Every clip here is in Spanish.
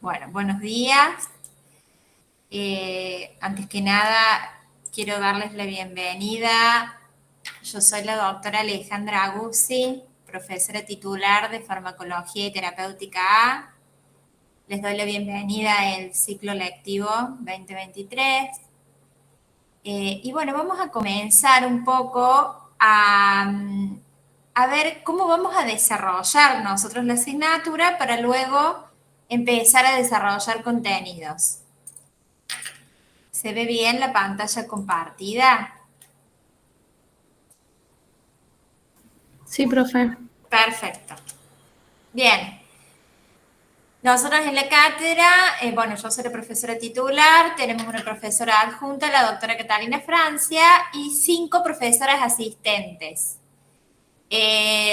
Bueno, buenos días. Antes que nada, quiero darles la bienvenida. Yo soy la doctora Alejandra Aguzzi, profesora titular de Farmacología y Terapéutica A. Les doy la bienvenida al ciclo lectivo 2023. Y bueno, vamos a comenzar un poco a ver cómo vamos a desarrollar nosotros la asignatura para luego empezar a desarrollar contenidos. ¿Se ve bien la pantalla compartida? Sí, profe. Perfecto. Bien. Nosotros en la cátedra, bueno, yo soy la profesora titular, tenemos una profesora adjunta, la doctora Catalina Francia, y 5 profesoras asistentes.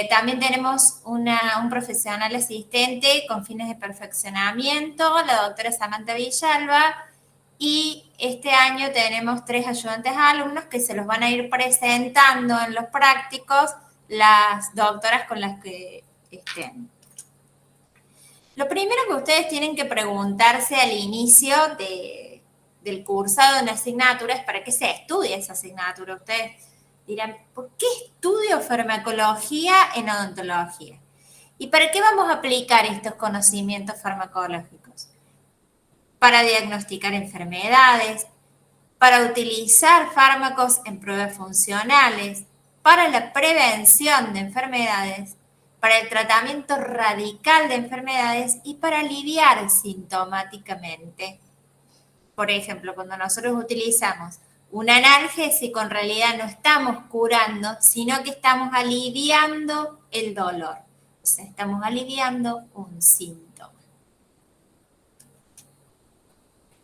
También tenemos un profesional asistente con fines de perfeccionamiento, la doctora Samantha Villalba, y este año tenemos 3 ayudantes alumnos que se los van a ir presentando en los prácticos las doctoras con las que estén. Lo primero que ustedes tienen que preguntarse al inicio del cursado de una asignatura es para qué se estudia esa asignatura. Ustedes dirán, ¿por qué estudio farmacología en odontología? ¿Y para qué vamos a aplicar estos conocimientos farmacológicos? Para diagnosticar enfermedades, para utilizar fármacos en pruebas funcionales, para la prevención de enfermedades, para el tratamiento radical de enfermedades y para aliviar sintomáticamente. Por ejemplo, cuando nosotros utilizamos un analgésico, en realidad no estamos curando, sino que estamos aliviando el dolor. O sea, estamos aliviando un síntoma.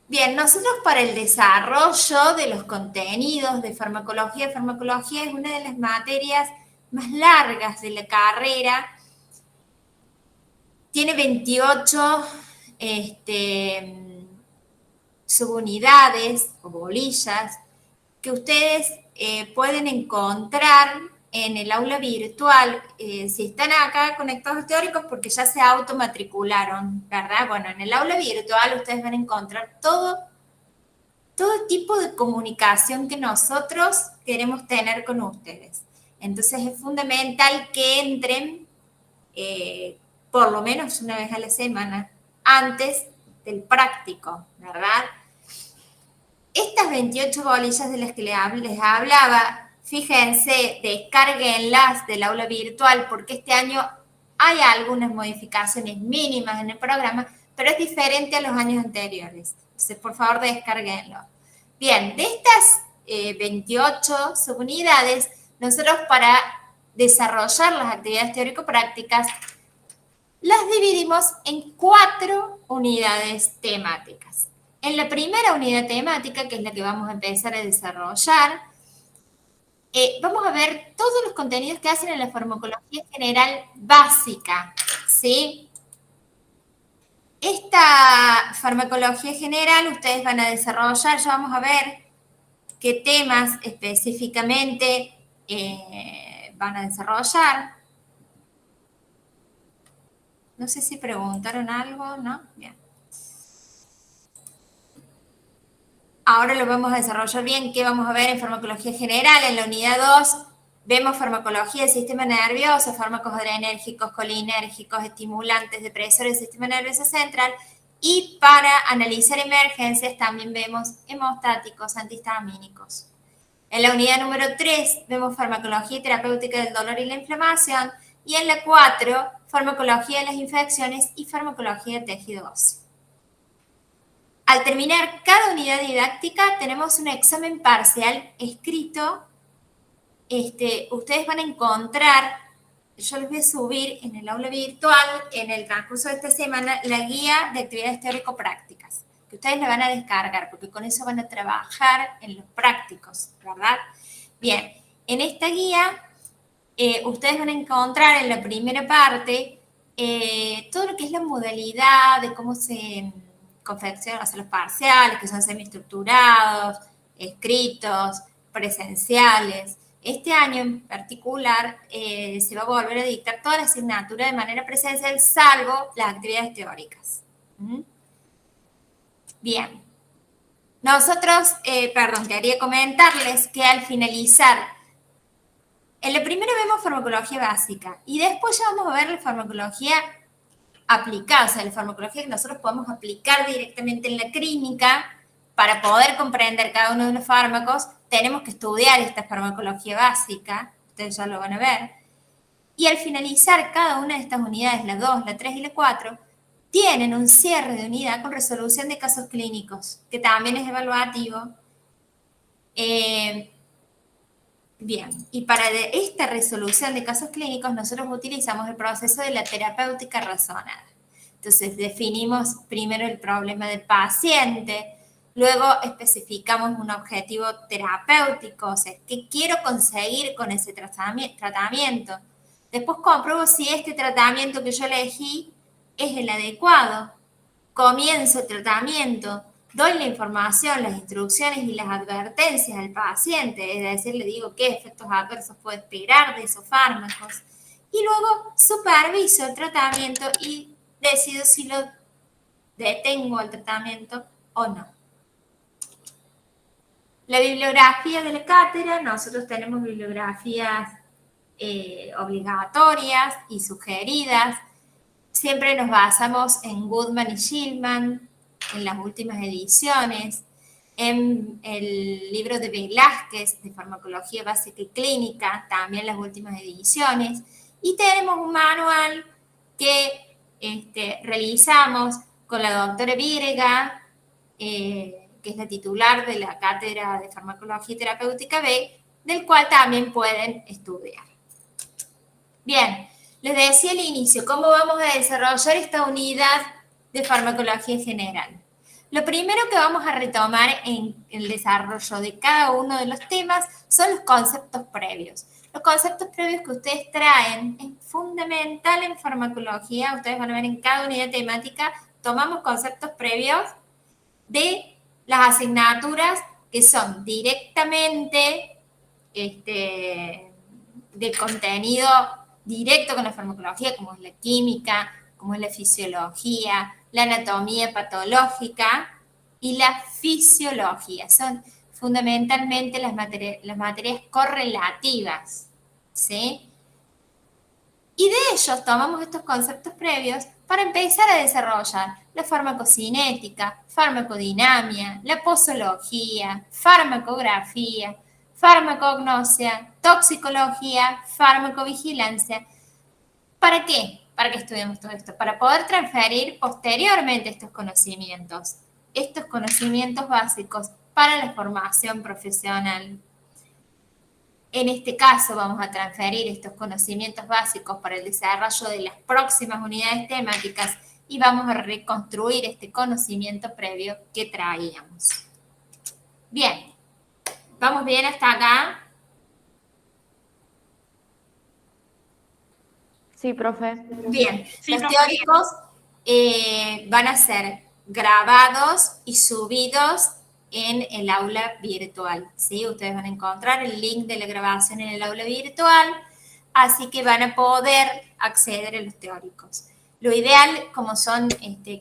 Bien, nosotros para el desarrollo de los contenidos de farmacología es una de las materias más largas de la carrera. Tiene 28 subunidades o bolillas que ustedes pueden encontrar en el aula virtual. Si están acá conectados teóricos porque ya se automatricularon, ¿verdad? Bueno, en el aula virtual ustedes van a encontrar todo tipo de comunicación que nosotros queremos tener con ustedes. Entonces es fundamental que entren por lo menos una vez a la semana antes del práctico, ¿verdad? Estas 28 bolillas de las que les hablaba, fíjense, descárguenlas del aula virtual porque este año hay algunas modificaciones mínimas en el programa, pero es diferente a los años anteriores. Entonces, por favor, descárguenlo. Bien, de estas 28 subunidades, nosotros para desarrollar las actividades teórico-prácticas las dividimos en 4 unidades temáticas. En la primera unidad temática, que es la que vamos a empezar a desarrollar, vamos a ver todos los contenidos que hacen en la farmacología general básica, ¿sí? Esta farmacología general ustedes van a desarrollar, ya vamos a ver qué temas específicamente van a desarrollar. No sé si preguntaron algo, ¿no? Bien. Ahora lo vamos a desarrollar bien. ¿Qué vamos a ver en farmacología general? En la unidad 2 vemos farmacología del sistema nervioso, fármacos adrenérgicos, colinérgicos, estimulantes, depresores del sistema nervioso central. Y para analizar emergencias también vemos hemostáticos, antihistamínicos. En la unidad número 3 vemos farmacología y terapéutica del dolor y la inflamación. Y en la 4, farmacología de las infecciones y farmacología de tejido óseo. Al terminar cada unidad didáctica tenemos un examen parcial escrito. Ustedes van a encontrar, yo les voy a subir en el aula virtual, en el transcurso de esta semana, la guía de actividades teórico-prácticas, que ustedes la van a descargar, porque con eso van a trabajar en los prácticos, ¿verdad? Bien, en esta guía ustedes van a encontrar en la primera parte todo lo que es la modalidad de cómo se confeccionan, o sea, los parciales, que son semiestructurados, escritos, presenciales. Este año en particular se va a volver a dictar toda la asignatura de manera presencial, salvo las actividades teóricas. Bien. Nosotros, quería comentarles que al finalizar, en lo primero vemos farmacología básica y después ya vamos a ver la farmacología aplicada, o sea, la farmacología que nosotros podemos aplicar directamente en la clínica. Para poder comprender cada uno de los fármacos, tenemos que estudiar esta farmacología básica, ustedes ya lo van a ver, y al finalizar cada una de estas unidades, la 2, la 3 y la 4, tienen un cierre de unidad con resolución de casos clínicos, que también es evaluativo. Bien, y para esta resolución de casos clínicos nosotros utilizamos el proceso de la terapéutica razonada. Entonces definimos primero el problema del paciente, luego especificamos un objetivo terapéutico, o sea, ¿qué quiero conseguir con ese tratamiento? Después compruebo si este tratamiento que yo elegí es el adecuado. Comienzo el tratamiento, doy la información, las instrucciones y las advertencias al paciente, es decir, le digo qué efectos adversos puede esperar de esos fármacos. Y luego superviso el tratamiento y decido si lo detengo el tratamiento o no. La bibliografía de la cátedra, nosotros tenemos bibliografías obligatorias y sugeridas. Siempre nos basamos en Goodman y Shillman, en las últimas ediciones, en el libro de Velázquez de Farmacología Básica y Clínica, también las últimas ediciones, y tenemos un manual que realizamos con la doctora Virga, que es la titular de la Cátedra de Farmacología y Terapéutica B, del cual también pueden estudiar. Bien, les decía al inicio, ¿cómo vamos a desarrollar esta unidad de farmacología general? Lo primero que vamos a retomar en el desarrollo de cada uno de los temas son los conceptos previos. Los conceptos previos que ustedes traen es fundamental en farmacología. Ustedes van a ver en cada unidad temática, tomamos conceptos previos de las asignaturas que son directamente de contenido directo con la farmacología, como es la química, como es la fisiología, la anatomía patológica y la fisiología. Son fundamentalmente las materias correlativas, ¿sí? Y de ellos tomamos estos conceptos previos para empezar a desarrollar la farmacocinética, farmacodinamia, la posología, farmacografía, farmacognosia, toxicología, farmacovigilancia. ¿Para qué? ¿Para qué estudiamos todo esto? Para poder transferir posteriormente estos conocimientos básicos para la formación profesional. En este caso vamos a transferir estos conocimientos básicos para el desarrollo de las próximas unidades temáticas y vamos a reconstruir este conocimiento previo que traíamos. Bien, ¿vamos bien hasta acá? Sí, profe. Bien, los teóricos van a ser grabados y subidos en el aula virtual, ¿sí? Ustedes van a encontrar el link de la grabación en el aula virtual, así que van a poder acceder a los teóricos. Lo ideal, como son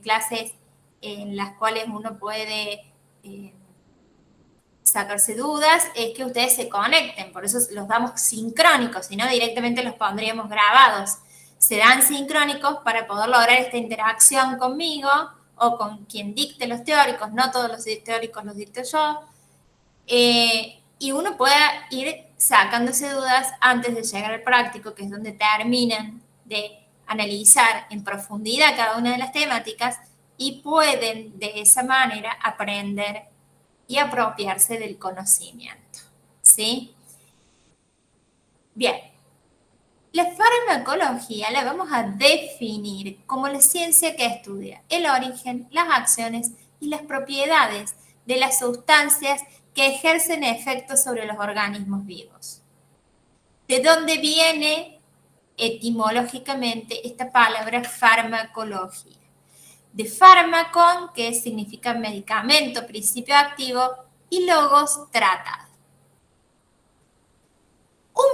clases en las cuales uno puede sacarse dudas, es que ustedes se conecten, por eso los damos sincrónicos, si no directamente los pondríamos grabados. Se dan sincrónicos para poder lograr esta interacción conmigo o con quien dicte los teóricos, no todos los teóricos los dicto yo, y uno pueda ir sacándose dudas antes de llegar al práctico, que es donde terminan de analizar en profundidad cada una de las temáticas y pueden de esa manera aprender y apropiarse del conocimiento, ¿sí? Bien, la farmacología la vamos a definir como la ciencia que estudia el origen, las acciones y las propiedades de las sustancias que ejercen efectos sobre los organismos vivos. ¿De dónde viene etimológicamente esta palabra farmacología? De fármacon, que significa medicamento, principio activo, y logos, tratado.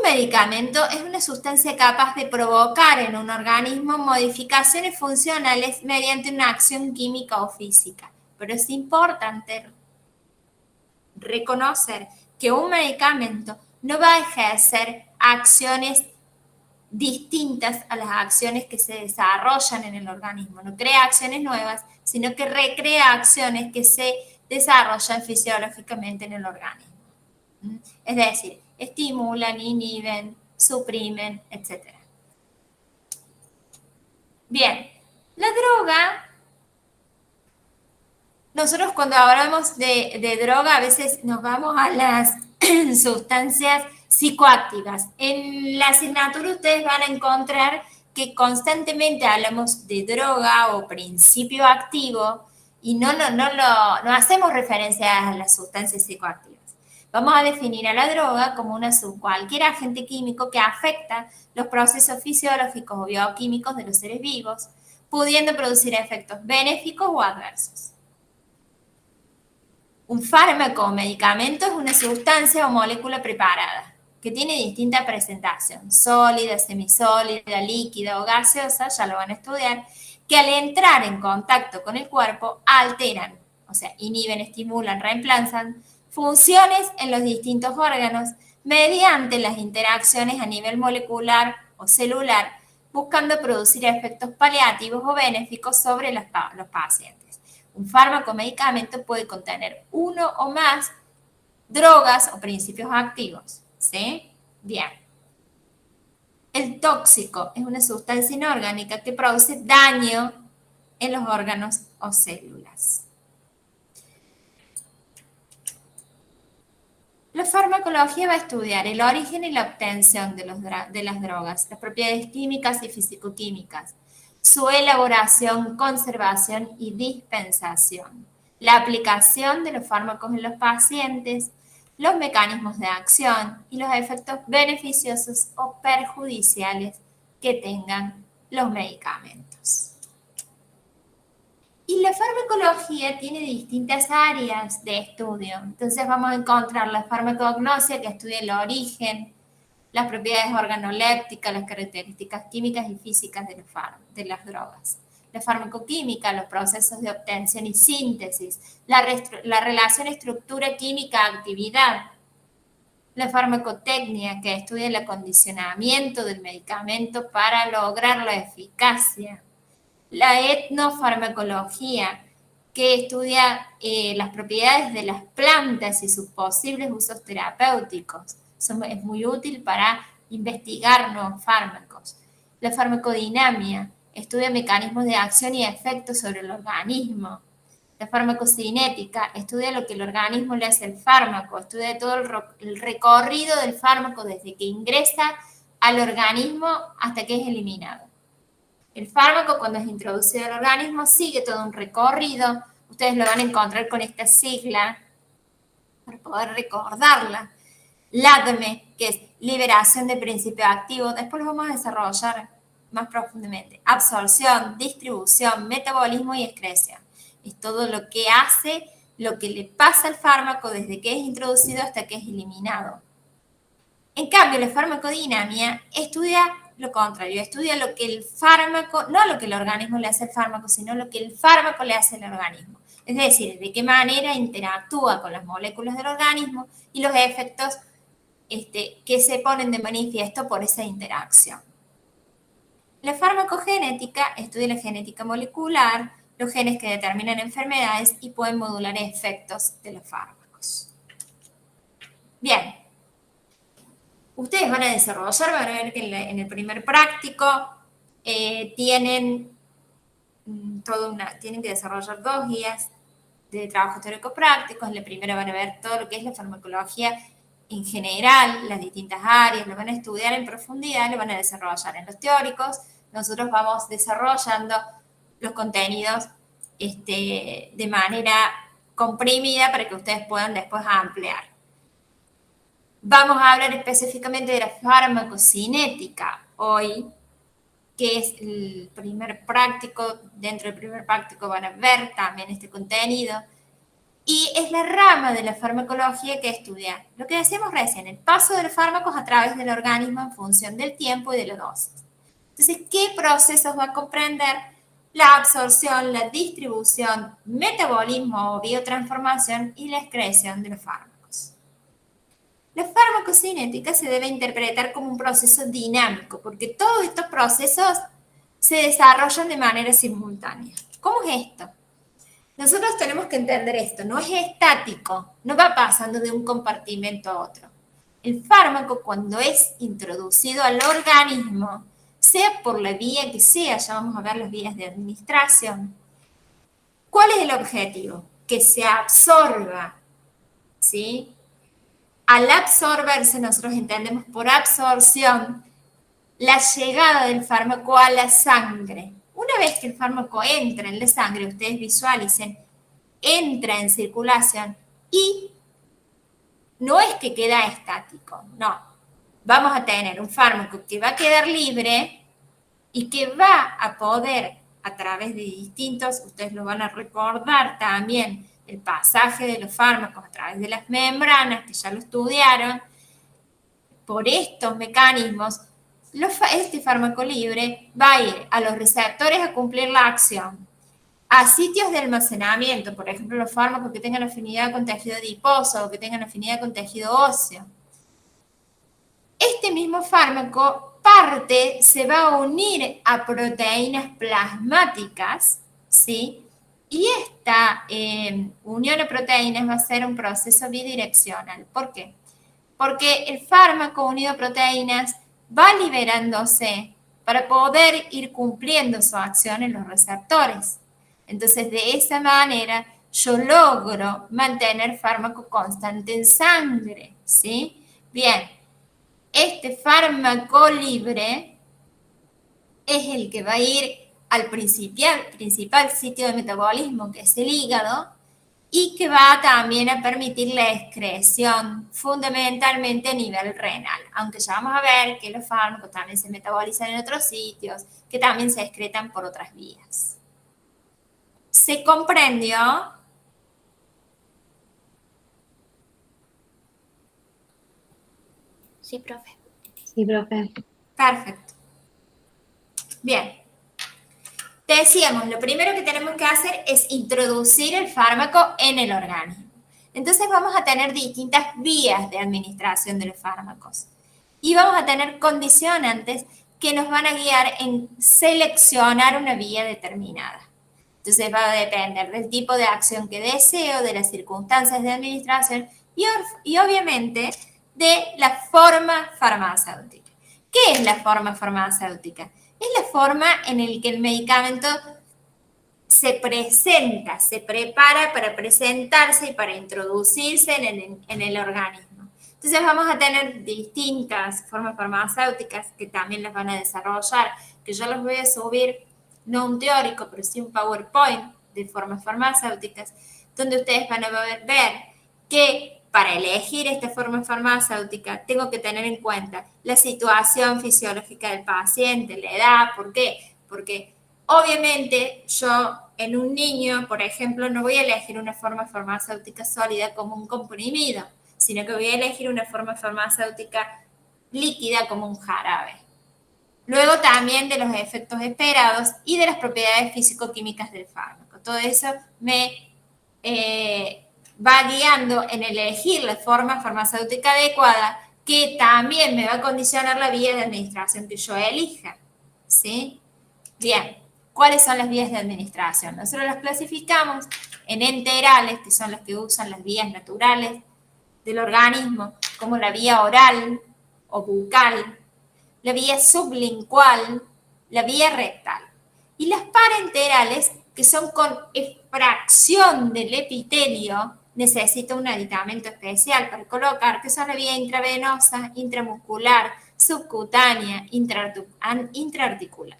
medicamento es una sustancia capaz de provocar en un organismo modificaciones funcionales mediante una acción química o física. Pero es importante reconocer que un medicamento no va a ejercer acciones distintas a las acciones que se desarrollan en el organismo. No crea acciones nuevas, sino que recrea acciones que se desarrollan fisiológicamente en el organismo. Es decir, estimulan, inhiben, suprimen, etc. Bien, la droga, nosotros cuando hablamos de droga a veces nos vamos a las sustancias psicoactivas. En la asignatura ustedes van a encontrar que constantemente hablamos de droga o principio activo y no hacemos referencia a las sustancias psicoactivas. Vamos a definir a la droga como cualquier agente químico que afecta los procesos fisiológicos o bioquímicos de los seres vivos, pudiendo producir efectos benéficos o adversos. Un fármaco o medicamento es una sustancia o molécula preparada que tiene distinta presentación, sólida, semisólida, líquida o gaseosa, ya lo van a estudiar, que al entrar en contacto con el cuerpo alteran, o sea, inhiben, estimulan, reemplazan funciones en los distintos órganos mediante las interacciones a nivel molecular o celular, buscando producir efectos paliativos o benéficos sobre los pacientes. Un fármaco o medicamento puede contener uno o más drogas o principios activos, ¿sí? Bien. El tóxico es una sustancia inorgánica que produce daño en los órganos o células. La farmacología va a estudiar el origen y la obtención de las drogas, las propiedades químicas y fisicoquímicas, su elaboración, conservación y dispensación, la aplicación de los fármacos en los pacientes, los mecanismos de acción y los efectos beneficiosos o perjudiciales que tengan los medicamentos. Y la farmacología tiene distintas áreas de estudio. Entonces vamos a encontrar la farmacognosia, que estudia el origen, las propiedades organolépticas, las características químicas y físicas de las drogas. La farmacoquímica, los procesos de obtención y síntesis, la relación estructura química-actividad. La farmacotecnia, que estudia el acondicionamiento del medicamento para lograr la eficacia. La etnofarmacología, que estudia las propiedades de las plantas y sus posibles usos terapéuticos. Es muy útil para investigar nuevos fármacos. La farmacodinamia estudia mecanismos de acción y efectos sobre el organismo. La farmacocinética estudia lo que el organismo le hace al fármaco, estudia todo el recorrido del fármaco desde que ingresa al organismo hasta que es eliminado. El fármaco, cuando es introducido al organismo, sigue todo un recorrido. Ustedes lo van a encontrar con esta sigla para poder recordarla. LADME, que es liberación de principio activo. Después lo vamos a desarrollar más profundamente. Absorción, distribución, metabolismo y excreción. Es todo lo que hace, lo que le pasa al fármaco desde que es introducido hasta que es eliminado. En cambio, la farmacodinamia estudia lo contrario, estudia lo que el fármaco, no lo que el organismo le hace al fármaco, sino lo que el fármaco le hace al organismo. Es decir, de qué manera interactúa con las moléculas del organismo y los efectos que se ponen de manifiesto por esa interacción. La farmacogenética estudia la genética molecular, los genes que determinan enfermedades y pueden modular efectos de los fármacos. Bien. Ustedes van a desarrollar, van a ver que en el primer práctico tienen que desarrollar 2 guías de trabajo teórico-práctico. En la primera van a ver todo lo que es la farmacología en general, las distintas áreas, lo van a estudiar en profundidad, lo van a desarrollar en los teóricos. Nosotros vamos desarrollando los contenidos de manera comprimida para que ustedes puedan después ampliar. Vamos a hablar específicamente de la farmacocinética hoy, que es el primer práctico. Dentro del primer práctico van a ver también este contenido. y es la rama de la farmacología que estudia lo que decíamos recién, el paso de los fármacos a través del organismo en función del tiempo y de la dosis. Entonces, ¿qué procesos va a comprender? La absorción, la distribución, metabolismo o biotransformación y la excreción de los fármacos. La farmacocinética se debe interpretar como un proceso dinámico, porque todos estos procesos se desarrollan de manera simultánea. ¿Cómo es esto? Nosotros tenemos que entender esto, no es estático, no va pasando de un compartimento a otro. El fármaco, cuando es introducido al organismo, sea por la vía que sea, ya vamos a ver las vías de administración, ¿cuál es el objetivo? Que se absorba, ¿sí? Al absorberse, nosotros entendemos por absorción la llegada del fármaco a la sangre. Una vez que el fármaco entra en la sangre, ustedes visualicen, entra en circulación y no es que queda estático, no. Vamos a tener un fármaco que va a quedar libre y que va a poder, a través de distintos, ustedes lo van a recordar también, el pasaje de los fármacos a través de las membranas, que ya lo estudiaron, por estos mecanismos, este fármaco libre va a ir a los receptores a cumplir la acción, a sitios de almacenamiento, por ejemplo, los fármacos que tengan afinidad con tejido adiposo o que tengan afinidad con tejido óseo. Este mismo fármaco parte se va a unir a proteínas plasmáticas, ¿sí? Y esta unión a proteínas va a ser un proceso bidireccional. ¿Por qué? Porque el fármaco unido a proteínas va liberándose para poder ir cumpliendo su acción en los receptores. Entonces, de esa manera, yo logro mantener fármaco constante en sangre, ¿sí? Bien, este fármaco libre es el que va a ir al principal sitio de metabolismo, que es el hígado, y que va también a permitir la excreción fundamentalmente a nivel renal, aunque ya vamos a ver que los fármacos también se metabolizan en otros sitios, que también se excretan por otras vías. ¿Se comprendió? Sí, profe. Sí, profe. Perfecto. Bien. Decíamos, lo primero que tenemos que hacer es introducir el fármaco en el organismo. Entonces vamos a tener distintas vías de administración de los fármacos y vamos a tener condicionantes que nos van a guiar en seleccionar una vía determinada. Entonces va a depender del tipo de acción que deseo, de las circunstancias de administración y obviamente de la forma farmacéutica. ¿Qué es la forma farmacéutica? Es la forma en la que el medicamento se presenta, se prepara para presentarse y para introducirse en el organismo. Entonces vamos a tener distintas formas farmacéuticas que también las van a desarrollar, que yo les voy a subir, no un teórico, pero sí un PowerPoint de formas farmacéuticas, donde ustedes van a ver que para elegir esta forma farmacéutica tengo que tener en cuenta la situación fisiológica del paciente, la edad. ¿Por qué? Porque obviamente yo en un niño, por ejemplo, no voy a elegir una forma farmacéutica sólida como un comprimido, sino que voy a elegir una forma farmacéutica líquida como un jarabe. Luego también de los efectos esperados y de las propiedades físico-químicas del fármaco. Todo eso me va guiando en elegir la forma farmacéutica adecuada, que también me va a condicionar la vía de administración que yo elija, ¿sí? Bien, ¿cuáles son las vías de administración? Nosotros las clasificamos en enterales, que son las que usan las vías naturales del organismo, como la vía oral o bucal, la vía sublingual, la vía rectal. Y las parenterales, que son con extracción del epitelio, necesita un aditamento especial para colocar, que son la vía intravenosa, intramuscular, subcutánea, intraarticular.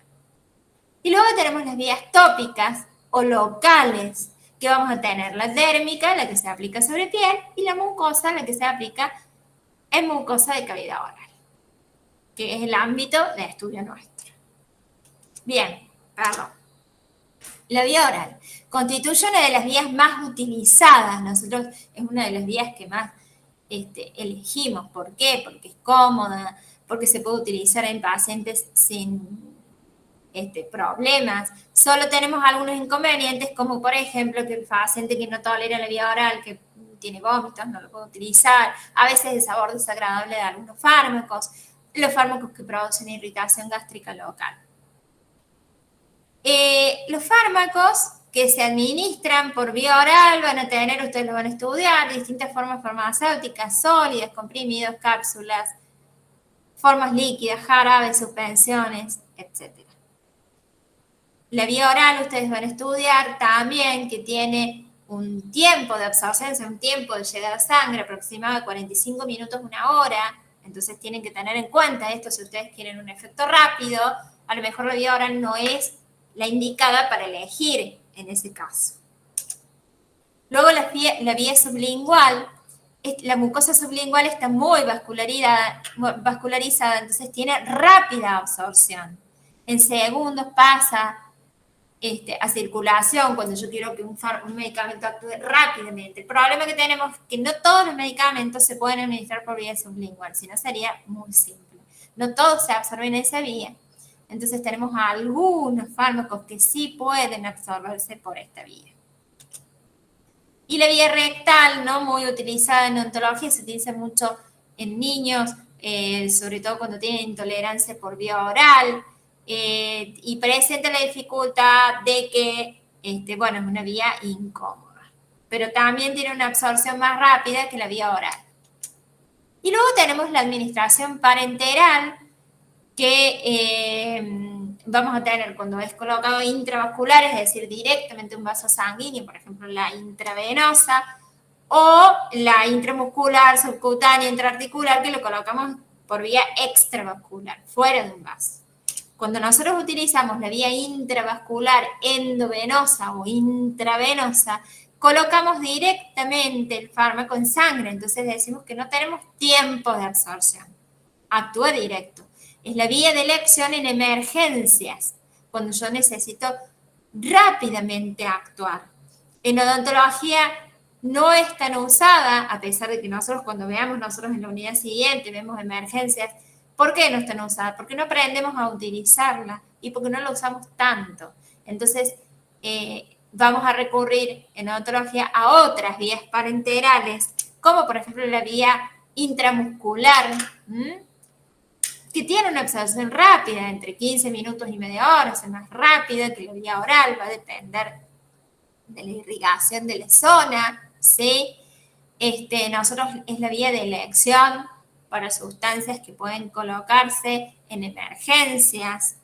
Y luego tenemos las vías tópicas o locales, que vamos a tener la dérmica, la que se aplica sobre piel, y la mucosa, la que se aplica en mucosa de cavidad oral, que es el ámbito de estudio nuestro. Bien, perdón. La vía oral constituye una de las vías más utilizadas. Nosotros es una de las vías que más elegimos. ¿Por qué? Porque es cómoda, porque se puede utilizar en pacientes sin problemas. Solo tenemos algunos inconvenientes, como por ejemplo que el paciente que no tolera la vía oral, que tiene vómitos, no lo puede utilizar. A veces el sabor desagradable de algunos fármacos, los fármacos que producen irritación gástrica local. Los fármacos que se administran por vía oral van a tener, ustedes lo van a estudiar, distintas formas farmacéuticas, sólidas, comprimidos, cápsulas, formas líquidas, jarabes, suspensiones, etc. La vía oral ustedes van a estudiar también que tiene un tiempo de absorción, o sea, un tiempo de llegada a sangre aproximado de 45 minutos, una hora. Entonces tienen que tener en cuenta esto si ustedes quieren un efecto rápido. A lo mejor la vía oral no es la indicada para elegir en ese caso. Luego la vía sublingual, la mucosa sublingual está muy vascularizada, entonces tiene rápida absorción. En segundos pasa a circulación cuando yo quiero que un medicamento actúe rápidamente. El problema que tenemos es que no todos los medicamentos se pueden administrar por vía sublingual, si no sería muy simple. No todos se absorben en esa vía. Entonces tenemos algunos fármacos que sí pueden absorberse por esta vía. Y la vía rectal, ¿no? Muy utilizada en odontología, se utiliza mucho en niños, sobre todo cuando tienen intolerancia por vía oral, y presenta la dificultad de que, bueno, es una vía incómoda, pero también tiene una absorción más rápida que la vía oral. Y luego tenemos la administración parenteral, que vamos a tener cuando es colocado intravascular, es decir, directamente un vaso sanguíneo, por ejemplo, la intravenosa, o la intramuscular, subcutánea, intraarticular, que lo colocamos por vía extravascular, fuera de un vaso. Cuando nosotros utilizamos la vía intravascular, endovenosa o intravenosa, colocamos directamente el fármaco en sangre, entonces decimos que no tenemos tiempo de absorción, actúa directo. Es la vía de elección en emergencias, cuando yo necesito rápidamente actuar. En odontología no es tan usada, a pesar de que nosotros cuando veamos nosotros en la unidad siguiente, vemos emergencias. ¿Por qué no es tan usada? Porque no aprendemos a utilizarla y porque no la usamos tanto. Entonces, vamos a recurrir en odontología a otras vías parenterales, como por ejemplo la vía intramuscular, que tiene una absorción rápida, entre 15 minutos y media hora, es más rápida que la vía oral, va a depender de la irrigación de la zona, ¿sí? Nosotros es la vía de elección para sustancias que pueden colocarse en emergencias.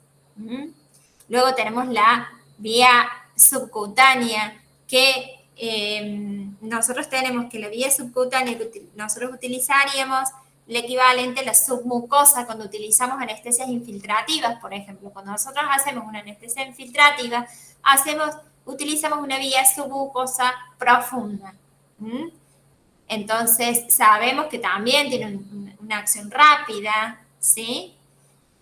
Luego tenemos la vía subcutánea, que nosotros tenemos que la vía subcutánea que nosotros utilizaríamos el equivalente a la submucosa cuando utilizamos anestesias infiltrativas, por ejemplo. Cuando nosotros hacemos una anestesia infiltrativa, utilizamos una vía submucosa profunda. Entonces, sabemos que también tiene una acción rápida, ¿sí?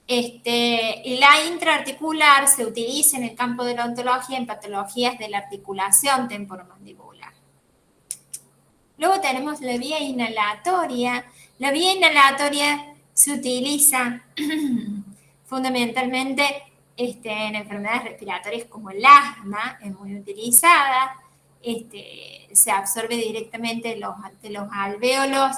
La intraarticular se utiliza en el campo de la odontología en patologías de la articulación temporomandibular. Luego tenemos la vía inhalatoria. La vía inhalatoria se utiliza fundamentalmente en enfermedades respiratorias como el asma, es muy utilizada. Se absorbe directamente de los alvéolos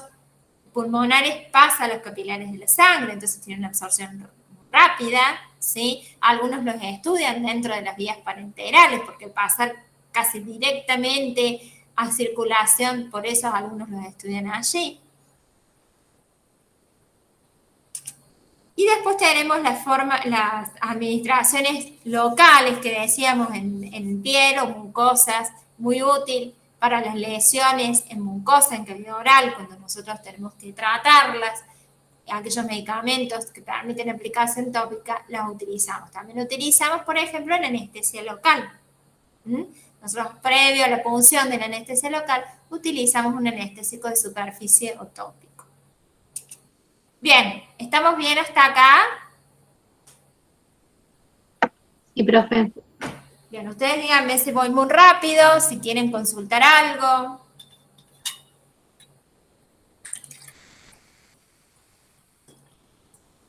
pulmonares, pasa a los capilares de la sangre, entonces tiene una absorción rápida, ¿sí? Algunos los estudian dentro de las vías parenterales, porque pasar casi directamente a circulación, por eso algunos los estudian allí. Y después tenemos las administraciones locales que decíamos en piel o mucosas, muy útil para las lesiones en mucosa, en cavidad oral, cuando nosotros tenemos que tratarlas. Aquellos medicamentos que permiten aplicación tópica, los utilizamos. También utilizamos, por ejemplo, en anestesia local. Nosotros, previo a la punción de la anestesia local, utilizamos un anestésico de superficie o tópico. Bien, ¿estamos bien hasta acá? Sí, profe. Bien, ustedes díganme si voy muy rápido, si quieren consultar algo.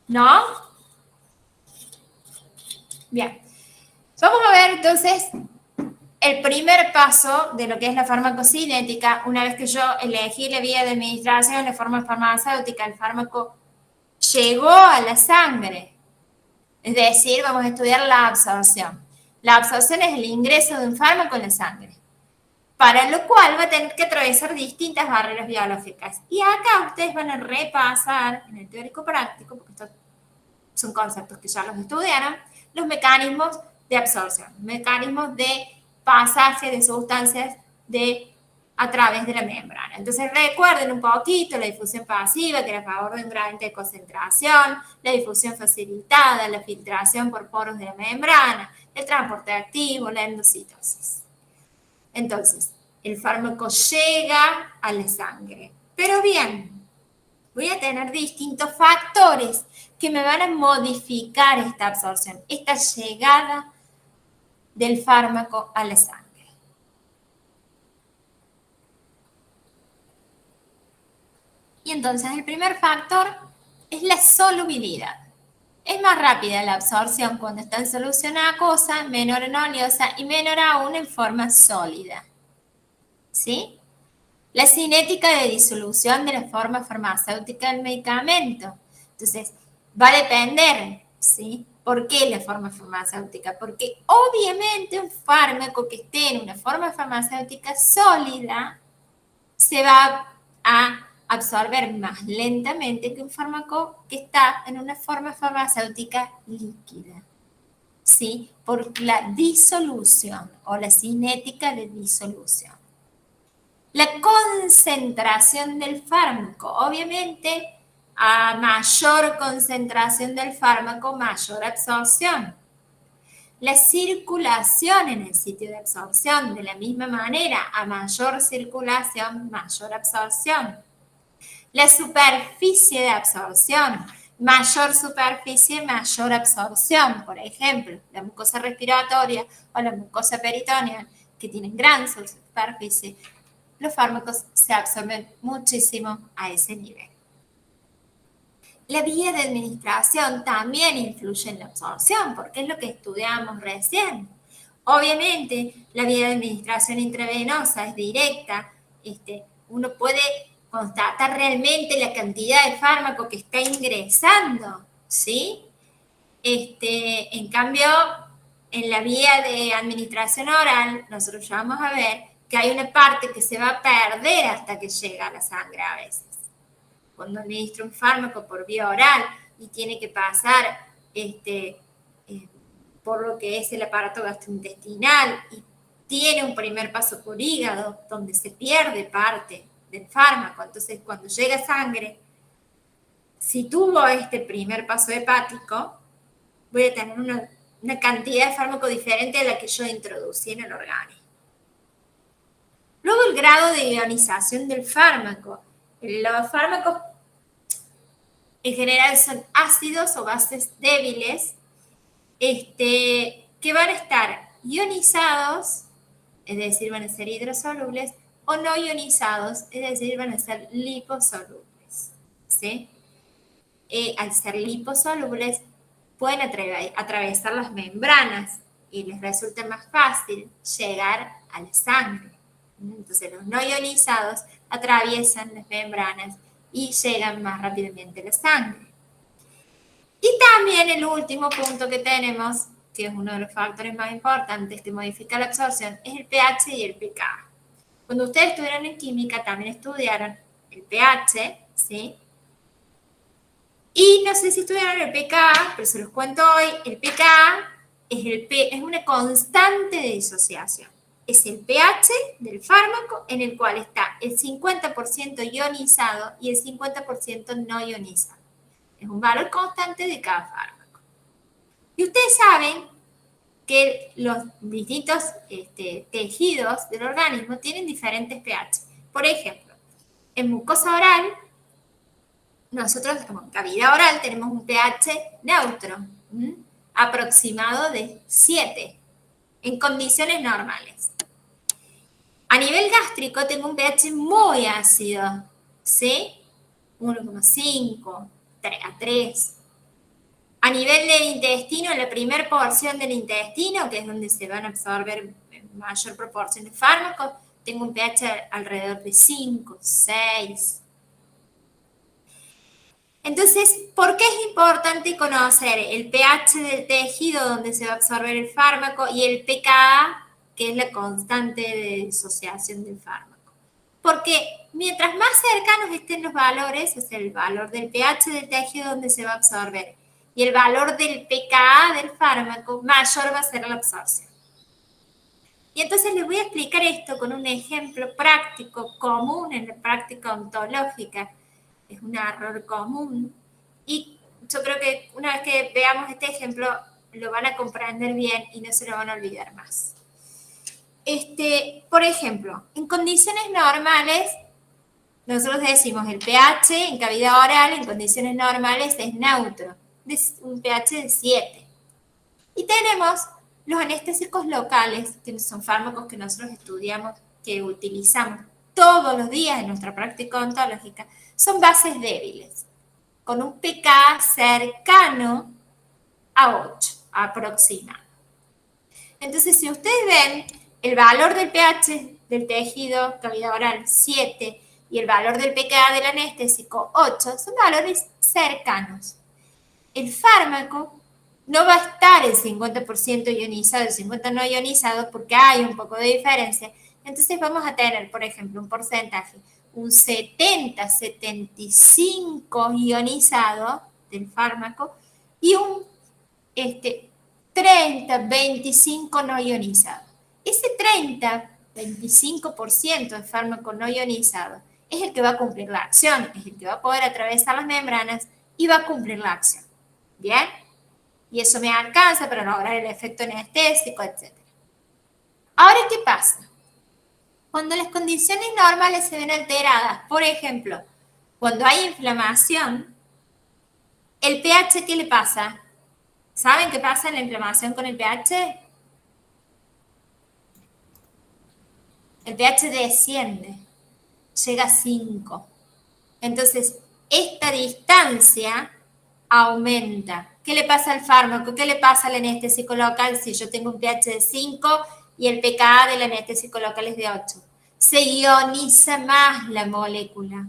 ¿No? Bien. Vamos a ver entonces el primer paso de lo que es la farmacocinética. Una vez que yo elegí la vía de administración, la forma farmacéutica, el fármaco llegó a la sangre. Es decir, vamos a estudiar la absorción. La absorción es el ingreso de un fármaco en la sangre, para lo cual va a tener que atravesar distintas barreras biológicas. Y acá ustedes van a repasar en el teórico práctico, porque estos son conceptos que ya los estudiaron, los mecanismos de absorción, mecanismos de pasaje de sustancias a través de la membrana. Entonces recuerden un poquito la difusión pasiva, que era a favor de un gradiente de concentración, la difusión facilitada, la filtración por poros de la membrana, el transporte activo, la endocitosis. Entonces, el fármaco llega a la sangre. Pero bien, voy a tener distintos factores que me van a modificar esta absorción, esta llegada del fármaco a la sangre. Y entonces el primer factor es la solubilidad. Es más rápida la absorción cuando está en solución acuosa, menor en oleosa y menor aún en forma sólida. ¿Sí? La cinética de disolución de la forma farmacéutica del medicamento. Entonces, va a depender, ¿sí? ¿Por qué la forma farmacéutica? Porque obviamente un fármaco que esté en una forma farmacéutica sólida se va a absorber más lentamente que un fármaco que está en una forma farmacéutica líquida, ¿sí? Por la disolución o la cinética de disolución. La concentración del fármaco, obviamente, a mayor concentración del fármaco, mayor absorción. La circulación en el sitio de absorción, de la misma manera, a mayor circulación, mayor absorción. La superficie de absorción, mayor superficie, mayor absorción. Por ejemplo, la mucosa respiratoria o la mucosa peritoneal, que tienen gran superficie, los fármacos se absorben muchísimo a ese nivel. La vía de administración también influye en la absorción, porque es lo que estudiamos recién. Obviamente, la vía de administración intravenosa es directa, uno puede constatar realmente la cantidad de fármaco que está ingresando, ¿sí? En cambio, en la vía de administración oral, nosotros ya vamos a ver que hay una parte que se va a perder hasta que llega a la sangre a veces. Cuando administra un fármaco por vía oral y tiene que pasar por lo que es el aparato gastrointestinal y tiene un primer paso por hígado donde se pierde parte del fármaco, entonces cuando llega sangre, si tuvo este primer paso hepático, voy a tener una cantidad de fármaco diferente a la que yo introducí en el organismo. Luego el grado de ionización del fármaco. Los fármacos en general son ácidos o bases débiles que van a estar ionizados, es decir, van a ser hidrosolubles, o no ionizados, es decir, van a ser liposolubles. ¿Sí? Al ser liposolubles, pueden atravesar las membranas y les resulta más fácil llegar a la sangre. Entonces los no ionizados atraviesan las membranas y llegan más rápidamente a la sangre. Y también el último punto que tenemos, que es uno de los factores más importantes que modifica la absorción, es el pH y el pK. Cuando ustedes estuvieron en química también estudiaron el pH, ¿sí? Y no sé si estudiaron el pK, pero se los cuento hoy, el pK es una constante de disociación. Es el pH del fármaco en el cual está el 50% ionizado y el 50% no ionizado. Es un valor constante de cada fármaco. Y ustedes saben que los distintos tejidos del organismo tienen diferentes pH. Por ejemplo, en mucosa oral, nosotros, en cavidad oral, tenemos un pH neutro, aproximado de 7. en condiciones normales. A nivel gástrico tengo un pH muy ácido, ¿sí? 1,5 a 3. A nivel del intestino, en la primera porción del intestino, que es donde se van a absorber mayor proporción de fármacos, tengo un pH alrededor de 5, 6. Entonces, ¿por qué es importante conocer el pH del tejido donde se va a absorber el fármaco y el pKa, que es la constante de disociación del fármaco? Porque mientras más cercanos estén los valores, o sea, el valor del pH del tejido donde se va a absorber y el valor del pKa del fármaco, mayor va a ser la absorción. Y entonces les voy a explicar esto con un ejemplo práctico común en la práctica ontológica. Es un error común. Y yo creo que una vez que veamos este ejemplo, lo van a comprender bien y no se lo van a olvidar más. Por ejemplo, en condiciones normales, nosotros decimos el pH en cavidad oral en condiciones normales es neutro, es un pH de 7. Y tenemos los anestésicos locales, que son fármacos que nosotros estudiamos, que utilizamos todos los días en nuestra práctica ontológica, son bases débiles, con un pKa cercano a 8, aproximado. Entonces, si ustedes ven el valor del pH del tejido, cavidad oral 7, y el valor del pKa del anestésico 8, son valores cercanos. El fármaco no va a estar el 50% ionizado, el 50% no ionizado, porque hay un poco de diferencia. Entonces vamos a tener, por ejemplo, un porcentaje, un 70-75 ionizado del fármaco y un 30-25 no ionizado. Ese 30-25% de fármaco no ionizado es el que va a cumplir la acción, es el que va a poder atravesar las membranas y va a cumplir la acción. ¿Bien? Y eso me alcanza para lograr el efecto anestésico, etc. Ahora, ¿qué pasa? Cuando las condiciones normales se ven alteradas, por ejemplo, cuando hay inflamación, ¿el pH qué le pasa? ¿Saben qué pasa en la inflamación con el pH? El pH desciende, llega a 5. Entonces, esta distancia aumenta. ¿Qué le pasa al fármaco? ¿Qué le pasa al anestésico local si yo tengo un pH de 5 y el pKa del anestésico local es de 8? Se ioniza más la molécula.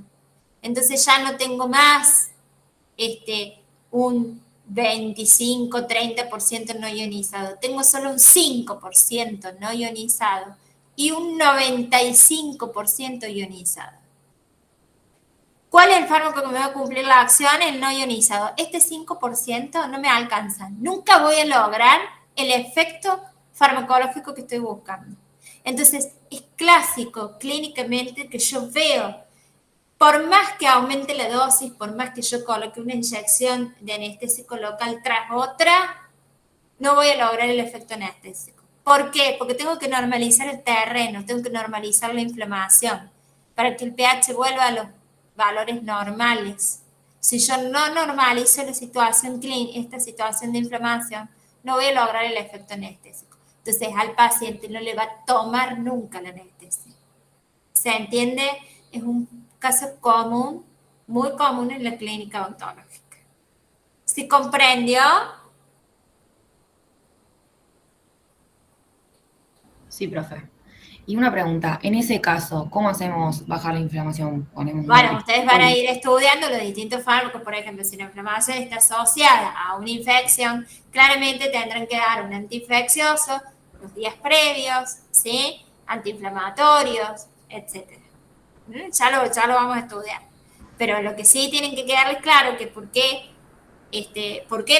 Entonces ya no tengo más un 25-30% no ionizado. Tengo solo un 5% no ionizado y un 95% ionizado. ¿Cuál es el fármaco que me va a cumplir la acción? El no ionizado. Este 5% no me alcanza. Nunca voy a lograr el efecto farmacológico que estoy buscando. Entonces, es clásico clínicamente que yo veo, por más que aumente la dosis, por más que yo coloque una inyección de anestésico local tras otra, no voy a lograr el efecto anestésico. ¿Por qué? Porque tengo que normalizar el terreno, tengo que normalizar la inflamación para que el pH vuelva a los valores normales. Si yo no normalizo la situación clínica, esta situación de inflamación, no voy a lograr el efecto anestésico. Entonces al paciente no le va a tomar nunca la anestesia. ¿Se entiende? Es un caso común, muy común en la clínica odontológica. ¿Sí comprendió? Sí, profe. Y una pregunta, en ese caso, ¿cómo hacemos bajar la inflamación? Ponemos Bueno, ustedes van a ir estudiando los distintos fármacos, por ejemplo, si la inflamación está asociada a una infección, claramente tendrán que dar un antiinfeccioso los días previos, ¿sí? Antiinflamatorios, etc. Ya lo vamos a estudiar. Pero lo que sí tienen que quedarles claro que por qué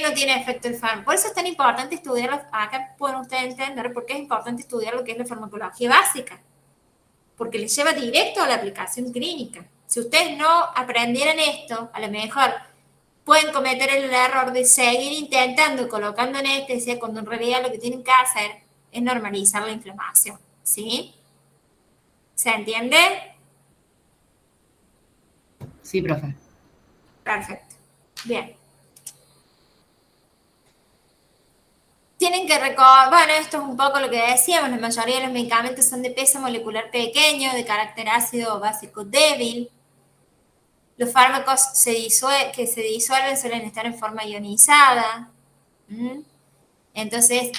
no tiene efecto el fármaco. Por eso es tan importante estudiarlo. Acá pueden ustedes entender por qué es importante estudiar lo que es la farmacología básica, porque les lleva directo a la aplicación clínica. Si ustedes no aprendieran esto, a lo mejor pueden cometer el error de seguir intentando colocando anestesia cuando en realidad lo que tienen que hacer es normalizar la inflamación. ¿Sí? ¿Se entiende? Sí, profe. Perfecto. Bien. tienen que recordar, bueno, esto es un poco lo que decíamos, la mayoría de los medicamentos son de peso molecular pequeño, de carácter ácido o básico débil. Los fármacos que se disuelven suelen estar en forma ionizada. Entonces,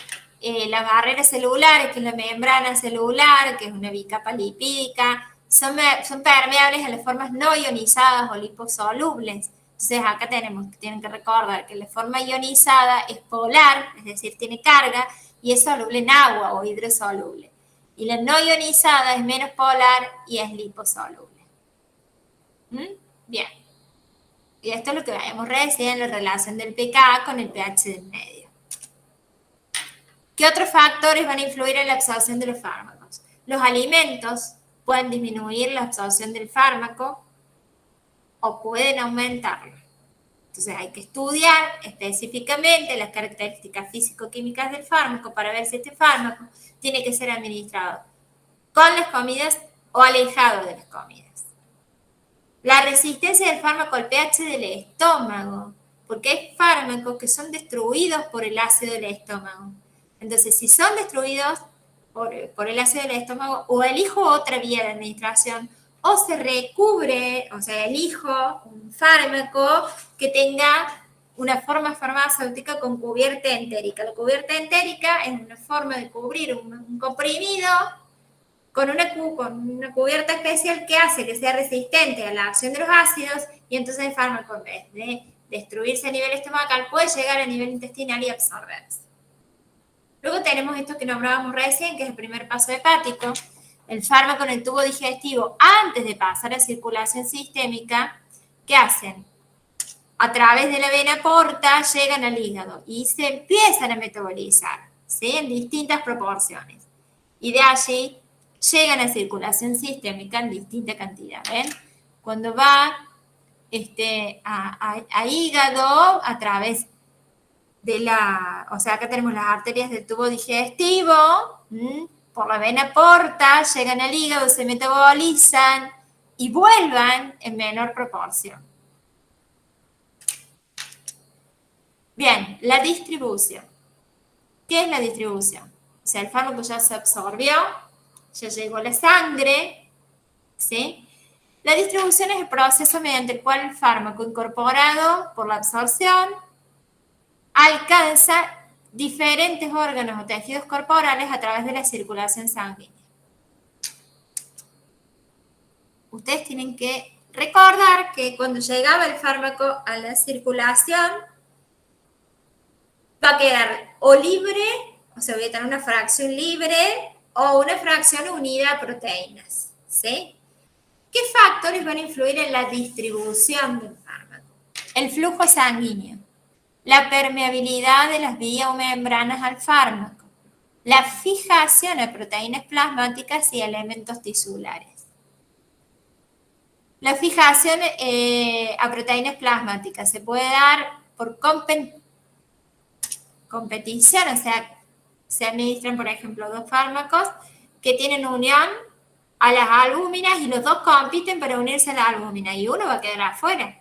las barreras celulares, que es la membrana celular, que es una bicapa lipídica, son permeables a las formas no ionizadas o liposolubles. Entonces, acá tienen que recordar que la forma ionizada es polar, es decir, tiene carga, y es soluble en agua o hidrosoluble. Y la no ionizada es menos polar y es liposoluble. Bien. Y esto es lo que habíamos recién en la relación del pK con el pH del medio. ¿Qué otros factores van a influir en la absorción de los fármacos? Los alimentos pueden disminuir la absorción del fármaco o pueden aumentarla. Entonces hay que estudiar específicamente las características físico-químicas del fármaco para ver si este fármaco tiene que ser administrado con las comidas o alejado de las comidas. La resistencia del fármaco al pH del estómago, porque hay fármacos que son destruidos por el ácido del estómago. Entonces, si son destruidos por el ácido del estómago, o elijo otra vía de administración, o se recubre, o sea, elijo un fármaco que tenga una forma farmacéutica con cubierta entérica. La cubierta entérica es una forma de cubrir un comprimido con una cubierta especial que hace que sea resistente a la acción de los ácidos, y entonces el fármaco, en vez de destruirse a nivel estomacal, puede llegar a nivel intestinal y absorberse. Luego tenemos esto que nombrábamos recién, que es el primer paso hepático. El fármaco en el tubo digestivo, antes de pasar a circulación sistémica, ¿qué hacen? A través de la vena porta llegan al hígado y se empiezan a metabolizar, ¿sí? En distintas proporciones. Y de allí llegan a circulación sistémica en distinta cantidad. ¿Ven? Cuando va a hígado, a través de o sea, acá tenemos las arterias del tubo digestivo, por la vena porta, llegan al hígado, se metabolizan y vuelvan en menor proporción. Bien, la distribución. ¿Qué es la distribución? O sea, el fármaco ya se absorbió, ya llegó a la sangre, ¿sí? La distribución es el proceso mediante el cual el fármaco incorporado por la absorción alcanza diferentes órganos o tejidos corporales a través de la circulación sanguínea. Ustedes tienen que recordar que cuando llegaba el fármaco a la circulación, va a quedar o libre, o sea, voy a tener una fracción libre o una fracción unida a proteínas, ¿sí? ¿Qué factores van a influir en la distribución del fármaco? El flujo sanguíneo, la permeabilidad de las vías o membranas al fármaco, la fijación a proteínas plasmáticas y elementos tisulares. La fijación a proteínas plasmáticas se puede dar por competición, o sea, se administran, por ejemplo, dos fármacos que tienen unión a las albúminas y los dos compiten para unirse a la albúmina y uno va a quedar afuera.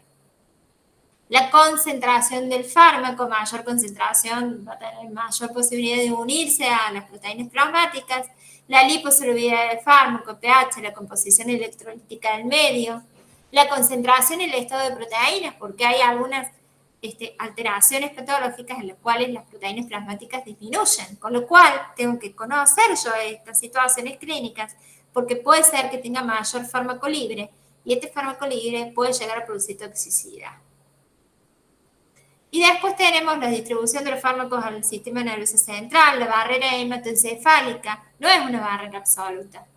La concentración del fármaco, mayor concentración, va a tener mayor posibilidad de unirse a las proteínas plasmáticas, la liposolubilidad del fármaco, pH, la composición electrolítica del medio, la concentración y el estado de proteínas, porque hay algunas alteraciones patológicas en las cuales las proteínas plasmáticas disminuyen, con lo cual tengo que conocer yo estas situaciones clínicas, porque puede ser que tenga mayor fármaco libre, y este fármaco libre puede llegar a producir toxicidad. Y después tenemos la distribución de los fármacos al sistema nervioso central, la barrera hematoencefálica, no es una barrera absoluta.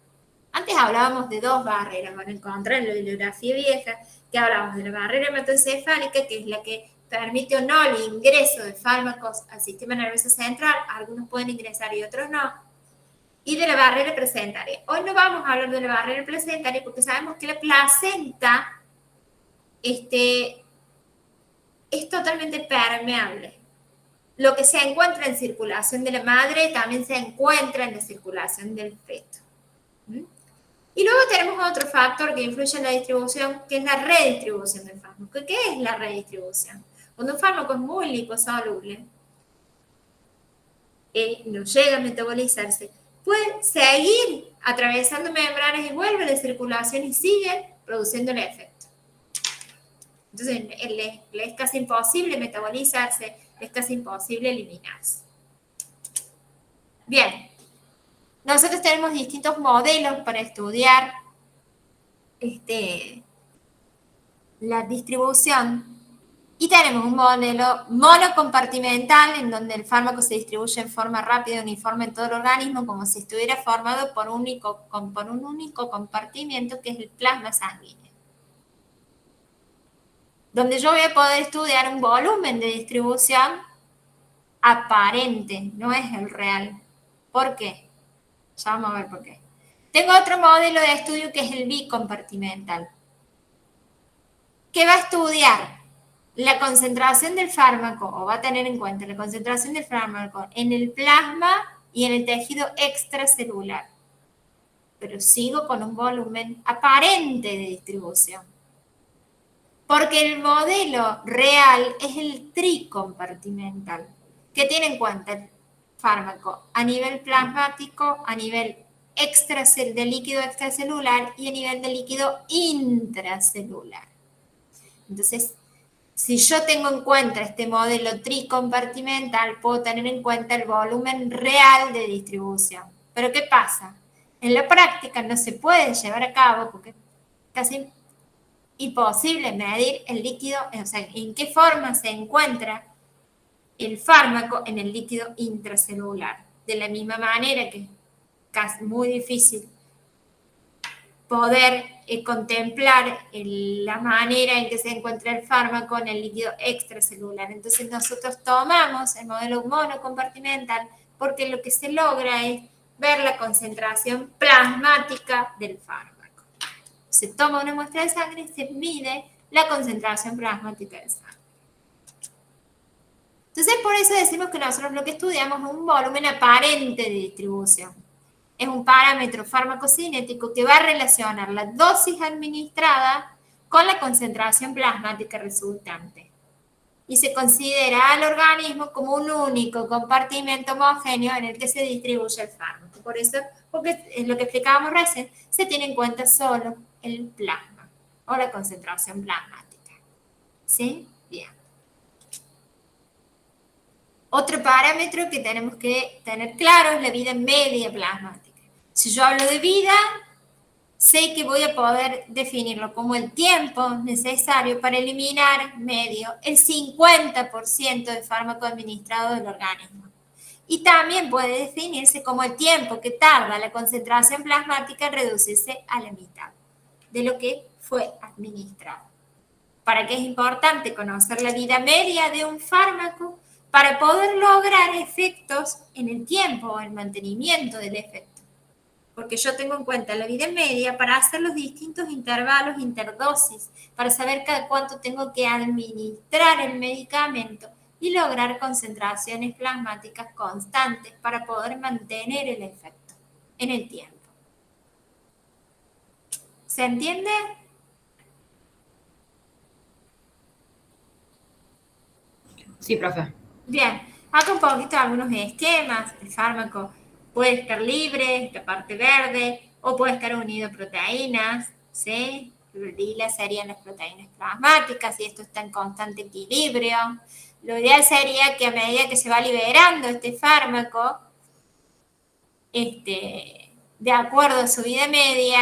Antes hablábamos de dos barreras, van a encontrar en la bibliografía vieja, que hablábamos de la barrera hematoencefálica, que es la que permite o no el ingreso de fármacos al sistema nervioso central, algunos pueden ingresar y otros no, y de la barrera placentaria. Hoy no vamos a hablar de la barrera placentaria porque sabemos que la placenta es totalmente permeable. Lo que se encuentra en circulación de la madre también se encuentra en la circulación del feto. Y luego tenemos otro factor que influye en la distribución, que es la redistribución del fármaco. ¿Qué es la redistribución? Cuando un fármaco es muy liposoluble, no llega a metabolizarse, puede seguir atravesando membranas y vuelve de circulación y sigue produciendo el efecto. Entonces, le es casi imposible metabolizarse, es casi imposible eliminarse. Bien, nosotros tenemos distintos modelos para estudiar la distribución y tenemos un modelo monocompartimental en donde el fármaco se distribuye en forma rápida y uniforme en todo el organismo como si estuviera formado por un único compartimiento que es el plasma sanguíneo. Donde yo voy a poder estudiar un volumen de distribución aparente, no es el real. ¿Por qué? Ya vamos a ver por qué. Tengo otro modelo de estudio que es el bicompartimental, que va a estudiar la concentración del fármaco, o va a tener en cuenta la concentración del fármaco en el plasma y en el tejido extracelular. Pero sigo con un volumen aparente de distribución. Porque el modelo real es el tricompartimental, que tiene en cuenta el fármaco a nivel plasmático, a nivel de líquido extracelular y a nivel de líquido intracelular. Entonces, si yo tengo en cuenta este modelo tricompartimental, puedo tener en cuenta el volumen real de distribución. Pero ¿qué pasa? En la práctica no se puede llevar a cabo porque es casi imposible medir el líquido, o sea, en qué forma se encuentra el fármaco en el líquido intracelular. De la misma manera que es casi muy difícil poder contemplar la manera en que se encuentra el fármaco en el líquido extracelular. Entonces nosotros tomamos el modelo monocompartimental porque lo que se logra es ver la concentración plasmática del fármaco. Se toma una muestra de sangre y se mide la concentración plasmática del sangre. Entonces, por eso decimos que nosotros lo que estudiamos es un volumen aparente de distribución. Es un parámetro farmacocinético que va a relacionar la dosis administrada con la concentración plasmática resultante. Y se considera al organismo como un único compartimento homogéneo en el que se distribuye el fármaco. Por eso, porque es lo que explicábamos recién, se tiene en cuenta solo el plasma o la concentración plasmática. ¿Sí? Bien. Otro parámetro que tenemos que tener claro es la vida media plasmática. Si yo hablo de vida, sé que voy a poder definirlo como el tiempo necesario para eliminar medio el 50% de fármaco administrado del organismo. Y también puede definirse como el tiempo que tarda la concentración plasmática en reducirse a la mitad de lo que fue administrado. ¿Para qué es importante conocer la vida media de un fármaco? Para poder lograr efectos en el tiempo o el mantenimiento del efecto. Porque yo tengo en cuenta la vida media para hacer los distintos intervalos interdosis, para saber cada cuánto tengo que administrar el medicamento y lograr concentraciones plasmáticas constantes para poder mantener el efecto en el tiempo. ¿Se entiende? Sí, profe. Bien, acá un poquito algunos esquemas. El fármaco puede estar libre, la parte verde, o puede estar unido a proteínas, ¿sí? Lilas serían las proteínas plasmáticas y esto está en constante equilibrio. Lo ideal sería que a medida que se va liberando este fármaco, de acuerdo a su vida media,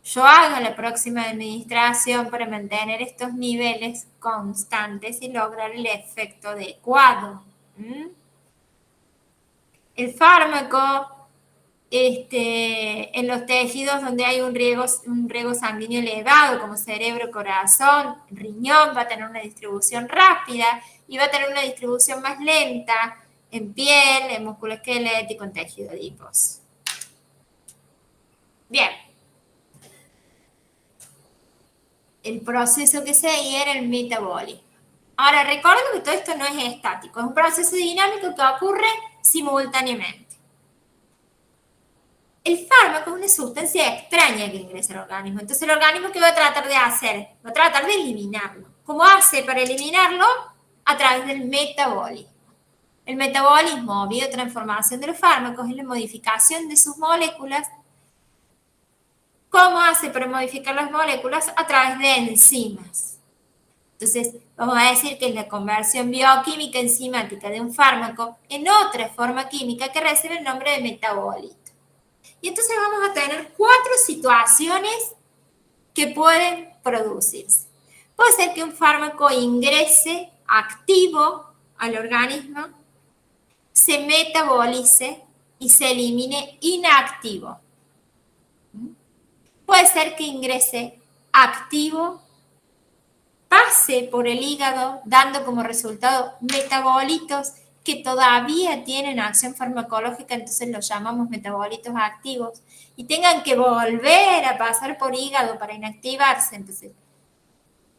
yo hago la próxima administración para mantener estos niveles constantes y lograr el efecto adecuado. El fármaco, en los tejidos donde hay un riego sanguíneo elevado, como cerebro, corazón, riñón, va a tener una distribución rápida y va a tener una distribución más lenta en piel, en músculo esquelético, en tejido adiposo. Bien. El proceso que seguía era el metabolismo. Ahora, recuerden que todo esto no es estático, es un proceso dinámico que ocurre simultáneamente. El fármaco es una sustancia extraña que ingresa al organismo. Entonces, ¿el organismo qué va a tratar de hacer? Va a tratar de eliminarlo. ¿Cómo hace para eliminarlo? A través del metabolismo. El metabolismo o biotransformación de los fármacos es la modificación de sus moléculas. ¿Cómo hace para modificar las moléculas? A través de enzimas. Entonces, vamos a decir que es la conversión bioquímica enzimática de un fármaco en otra forma química que recibe el nombre de metabolito. Y entonces vamos a tener 4 situaciones que pueden producirse. Puede ser que un fármaco ingrese activo al organismo, se metabolice y se elimine inactivo. Puede ser que ingrese activo, pase por el hígado, dando como resultado metabolitos que todavía tienen acción farmacológica, entonces los llamamos metabolitos activos, y tengan que volver a pasar por hígado para inactivarse, entonces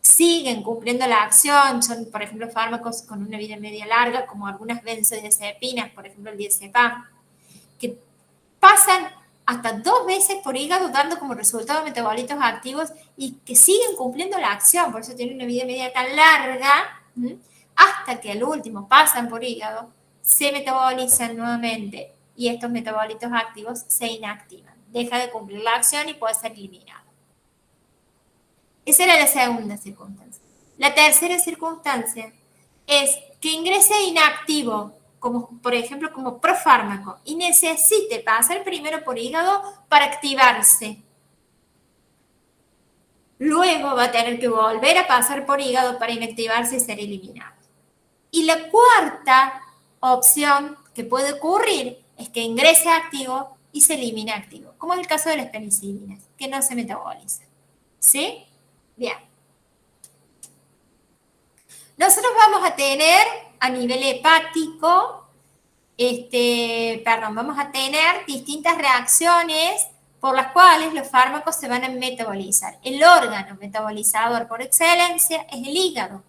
siguen cumpliendo la acción, son por ejemplo fármacos con una vida media larga, como algunas benzodiazepinas, por ejemplo el diazepam, que pasan hasta 2 veces por hígado dando como resultado metabolitos activos y que siguen cumpliendo la acción, por eso tienen una vida media tan larga, hasta que al último pasan por hígado, se metabolizan nuevamente y estos metabolitos activos se inactivan, deja de cumplir la acción y puede ser eliminado. Esa era la segunda circunstancia. La tercera circunstancia es que ingrese inactivo, como por ejemplo como profármaco, y necesite pasar primero por hígado para activarse. Luego va a tener que volver a pasar por hígado para inactivarse y ser eliminado. Y la cuarta opción que puede ocurrir es que ingrese activo y se elimine activo, como es el caso de las penicilinas, que no se metabolizan. ¿Sí? Bien. Nosotros vamos a tener a nivel hepático, vamos a tener distintas reacciones por las cuales los fármacos se van a metabolizar. El órgano metabolizador por excelencia es el hígado,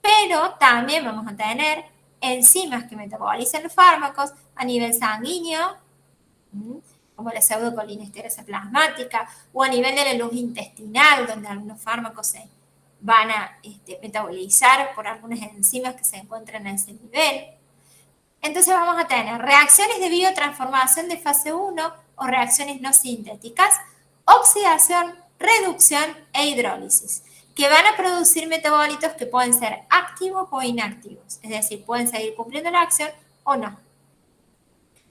pero también vamos a tener enzimas que metabolizan los fármacos a nivel sanguíneo, como la pseudocolinesterasa plasmática, o a nivel de la luz intestinal, donde algunos fármacos se van a metabolizar por algunas enzimas que se encuentran a ese nivel. Entonces vamos a tener reacciones de biotransformación de fase 1 o reacciones no sintéticas, oxidación, reducción e hidrólisis, que van a producir metabolitos que pueden ser activos o inactivos, es decir, pueden seguir cumpliendo la acción o no.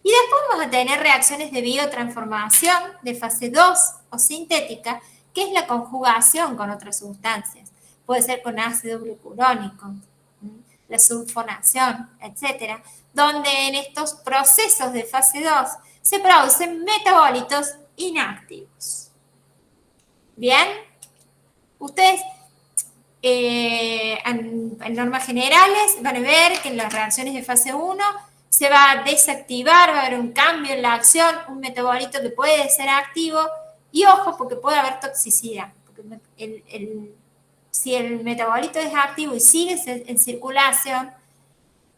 Y después vamos a tener reacciones de biotransformación de fase 2 o sintética, que es la conjugación con otras sustancias. Puede ser con ácido glucurónico, la sulfonación, etcétera, donde en estos procesos de fase 2 se producen metabolitos inactivos. Bien, ustedes en normas generales van a ver que en las reacciones de fase 1 se va a desactivar, va a haber un cambio en la acción, un metabolito que puede ser activo, y ojo, porque puede haber toxicidad, porque si el metabolito es activo y sigue en circulación,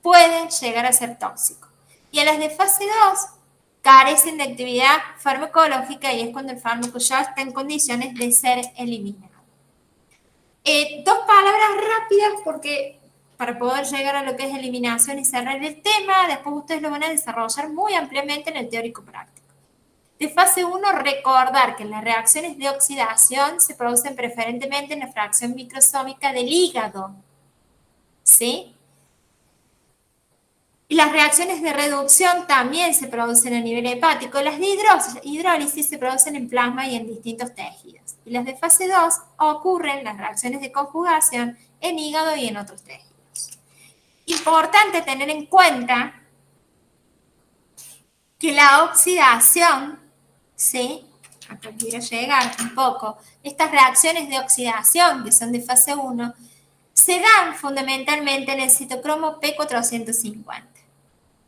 puede llegar a ser tóxico. Y a las de fase 2 carecen de actividad farmacológica y es cuando el fármaco ya está en condiciones de ser eliminado. 2 palabras rápidas porque para poder llegar a lo que es eliminación y cerrar el tema, después ustedes lo van a desarrollar muy ampliamente en el teórico práctico. De fase 1, recordar que las reacciones de oxidación se producen preferentemente en la fracción microsómica del hígado, ¿sí? Y las reacciones de reducción también se producen a nivel hepático. Las de hidrólisis se producen en plasma y en distintos tejidos. Y las de fase 2 ocurren, las reacciones de conjugación, en hígado y en otros tejidos. Importante tener en cuenta que la oxidación, ¿sí? Acá quiero llegar un poco. Estas reacciones de oxidación, que son de fase 1, se dan fundamentalmente en el citocromo P450.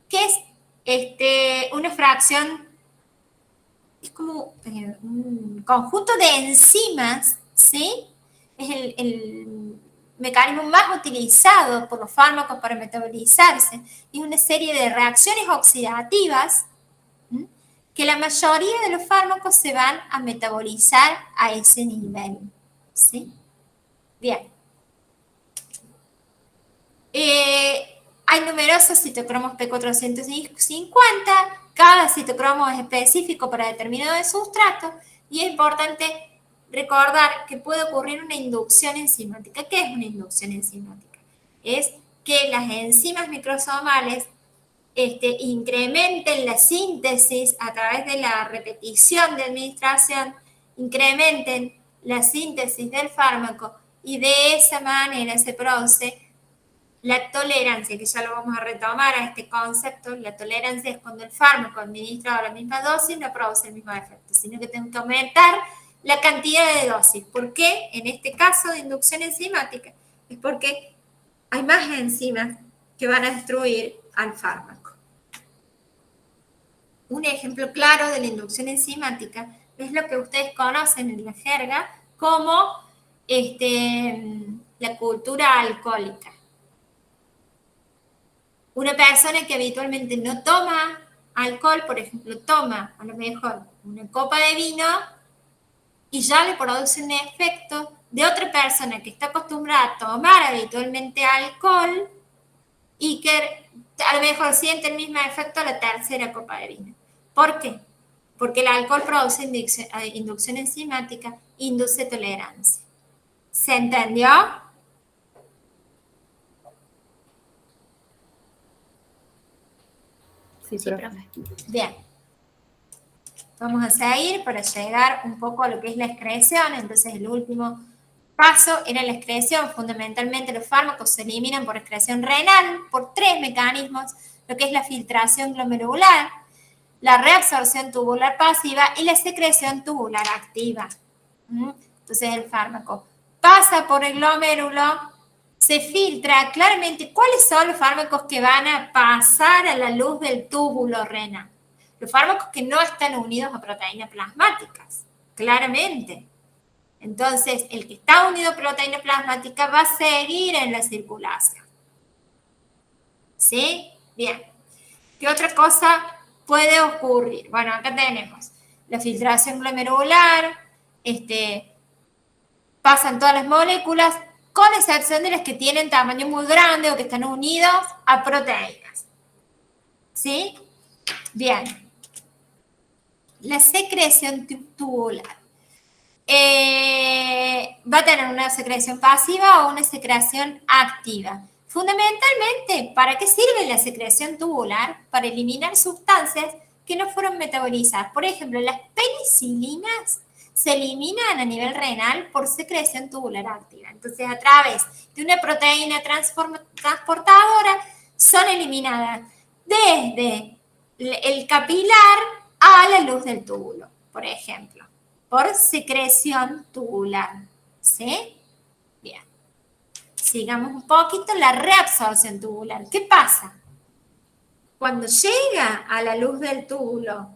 Que es una fracción, es como un conjunto de enzimas, ¿sí? Es el mecanismo más utilizado por los fármacos para metabolizarse. Es una serie de reacciones oxidativas que la mayoría de los fármacos se van a metabolizar a ese nivel, ¿sí? Bien. Hay numerosos citocromos P450, cada citocromo es específico para determinado sustrato y es importante recordar que puede ocurrir una inducción enzimática. ¿Qué es una inducción enzimática? Es que las enzimas microsomales incrementen la síntesis a través de la repetición de administración, incrementen la síntesis del fármaco y de esa manera se produce la tolerancia, que ya lo vamos a retomar a este concepto. La tolerancia es cuando el fármaco administrado a la misma dosis no produce el mismo efecto, sino que tengo que aumentar la cantidad de dosis. ¿Por qué? En este caso de inducción enzimática, es porque hay más enzimas que van a destruir al fármaco. Un ejemplo claro de la inducción enzimática es lo que ustedes conocen en la jerga como la cultura alcohólica. Una persona que habitualmente no toma alcohol, por ejemplo, toma a lo mejor una copa de vino y ya le produce un efecto de otra persona que está acostumbrada a tomar habitualmente alcohol y que a lo mejor siente el mismo efecto a la tercera copa de vino. ¿Por qué? Porque el alcohol produce inducción enzimática, induce tolerancia. ¿Se entendió? Sí, profe. Bien. Vamos a seguir para llegar un poco a lo que es la excreción. Entonces, el último paso era la excreción. Fundamentalmente, los fármacos se eliminan por excreción renal, por 3 mecanismos, lo que es la filtración glomerular, la reabsorción tubular pasiva y la secreción tubular activa. Entonces, el fármaco pasa por el glomérulo, se filtra claramente cuáles son los fármacos que van a pasar a la luz del túbulo renal. Los fármacos que no están unidos a proteínas plasmáticas, claramente. Entonces, el que está unido a proteína plasmática va a seguir en la circulación. ¿Sí? Bien. ¿Qué otra cosa puede ocurrir? Bueno, acá tenemos la filtración glomerular, pasan todas las moléculas, con excepción de las que tienen tamaño muy grande o que están unidos a proteínas. ¿Sí? Bien. La secreción tubular. Va a tener una secreción pasiva o una secreción activa. Fundamentalmente, ¿para qué sirve la secreción tubular? Para eliminar sustancias que no fueron metabolizadas. Por ejemplo, las penicilinas se eliminan a nivel renal por secreción tubular activa. Entonces, a través de una proteína transportadora son eliminadas desde el capilar a la luz del túbulo, por ejemplo, por secreción tubular. ¿Sí? Bien. Sigamos un poquito la reabsorción tubular. ¿Qué pasa? Cuando llega a la luz del túbulo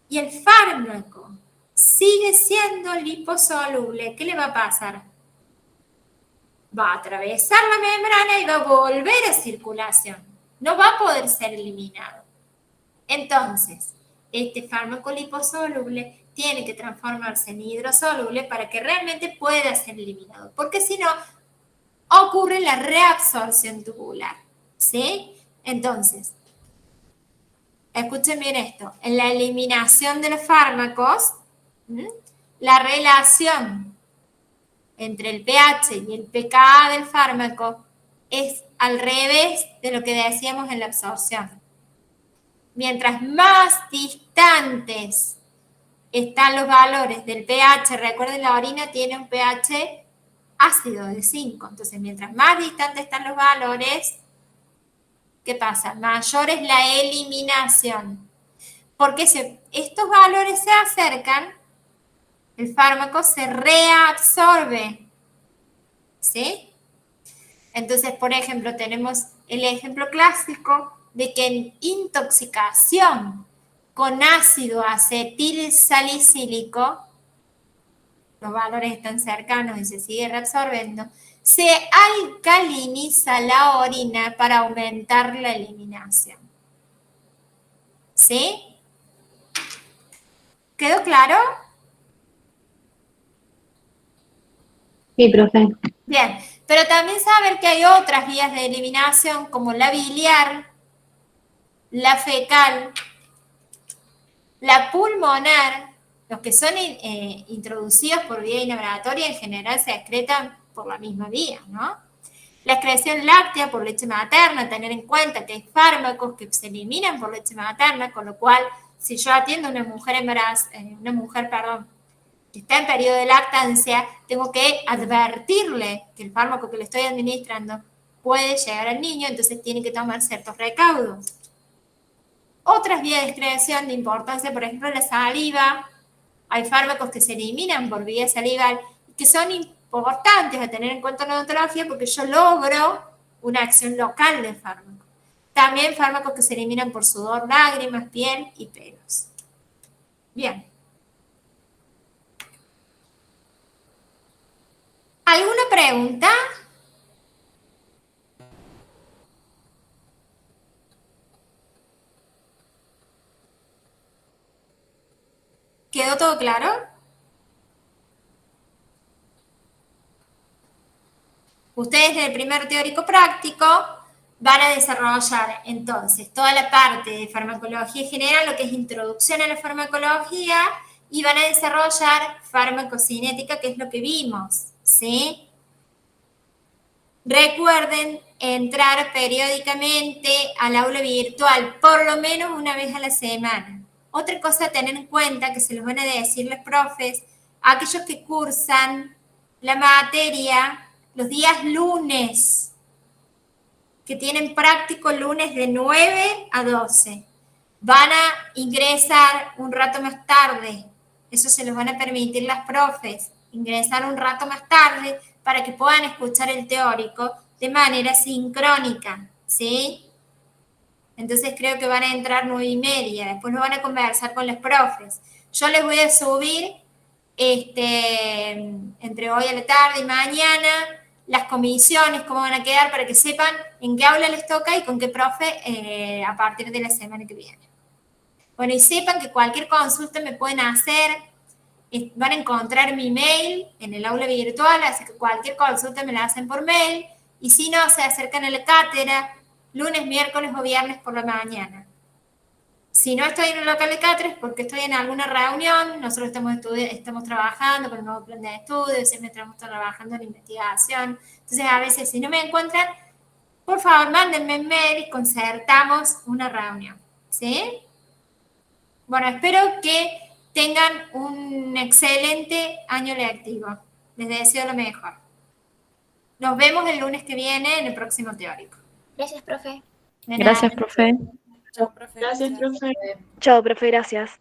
y el fármaco sigue siendo liposoluble, ¿qué le va a pasar? Va a atravesar la membrana y va a volver a circulación. No va a poder ser eliminado. Entonces, este fármaco liposoluble tiene que transformarse en hidrosoluble para que realmente pueda ser eliminado, porque si no, ocurre la reabsorción tubular. ¿Sí? Entonces, escuchen bien esto. En la eliminación de los fármacos, la relación entre el pH y el pKa del fármaco es al revés de lo que decíamos en la absorción. Mientras más distantes están los valores del pH, recuerden, la orina tiene un pH ácido de 5, entonces mientras más distantes están los valores, ¿qué pasa? Mayor es la eliminación. Porque si estos valores se acercan, el fármaco se reabsorbe. ¿Sí? Entonces, por ejemplo, tenemos el ejemplo clásico de que en intoxicación con ácido acetil salicílico, los valores están cercanos y se sigue reabsorbiendo, se alcaliniza la orina para aumentar la eliminación. ¿Sí? ¿Quedó claro? Sí, profe. Bien. Pero también saber que hay otras vías de eliminación como la biliar, la fecal, la pulmonar, los que son introducidos por vía inhalatoria en general se excretan por la misma vía, ¿no? La excreción láctea por leche materna, tener en cuenta que hay fármacos que se eliminan por leche materna, con lo cual si yo atiendo a una mujer que está en periodo de lactancia, tengo que advertirle que el fármaco que le estoy administrando puede llegar al niño, entonces tiene que tomar ciertos recaudos. Otras vías de excreción de importancia, por ejemplo, la saliva. Hay fármacos que se eliminan por vía salival que son importantes a tener en cuenta en la odontología porque yo logro una acción local del fármaco. También fármacos que se eliminan por sudor, lágrimas, piel y pelos. Bien. ¿Alguna pregunta? ¿Quedó todo claro? Ustedes en el primer teórico práctico van a desarrollar entonces toda la parte de farmacología general, lo que es introducción a la farmacología, y van a desarrollar farmacocinética, que es lo que vimos, ¿sí? Recuerden entrar periódicamente al aula virtual, por lo menos una vez a la semana. Otra cosa a tener en cuenta, que se los van a decir los profes, aquellos que cursan la materia los días lunes, que tienen práctico lunes de 9 a 12, van a ingresar un rato más tarde. Eso se los van a permitir las profes, ingresar un rato más tarde para que puedan escuchar el teórico de manera sincrónica, ¿sí? Entonces creo que van a entrar 9:30, después lo van a conversar con los profes. Yo les voy a subir entre hoy a la tarde y mañana las comisiones, cómo van a quedar, para que sepan en qué aula les toca y con qué profe a partir de la semana que viene. Bueno, y sepan que cualquier consulta me pueden hacer, van a encontrar mi mail en el aula virtual, así que cualquier consulta me la hacen por mail, y si no, se acercan a la cátedra lunes, miércoles o viernes por la mañana. Si no estoy en el local de cátedra es porque estoy en alguna reunión, nosotros estamos trabajando con el nuevo plan de estudio, siempre estamos trabajando en investigación, entonces a veces si no me encuentran, por favor mándenme un mail y concertamos una reunión, ¿sí? Bueno, espero que tengan un excelente año lectivo. Les deseo lo mejor. Nos vemos el lunes que viene en el próximo teórico. Gracias, profe. De nada. Gracias, profe. Chao, profe. Gracias, profe. Chao, profe, gracias.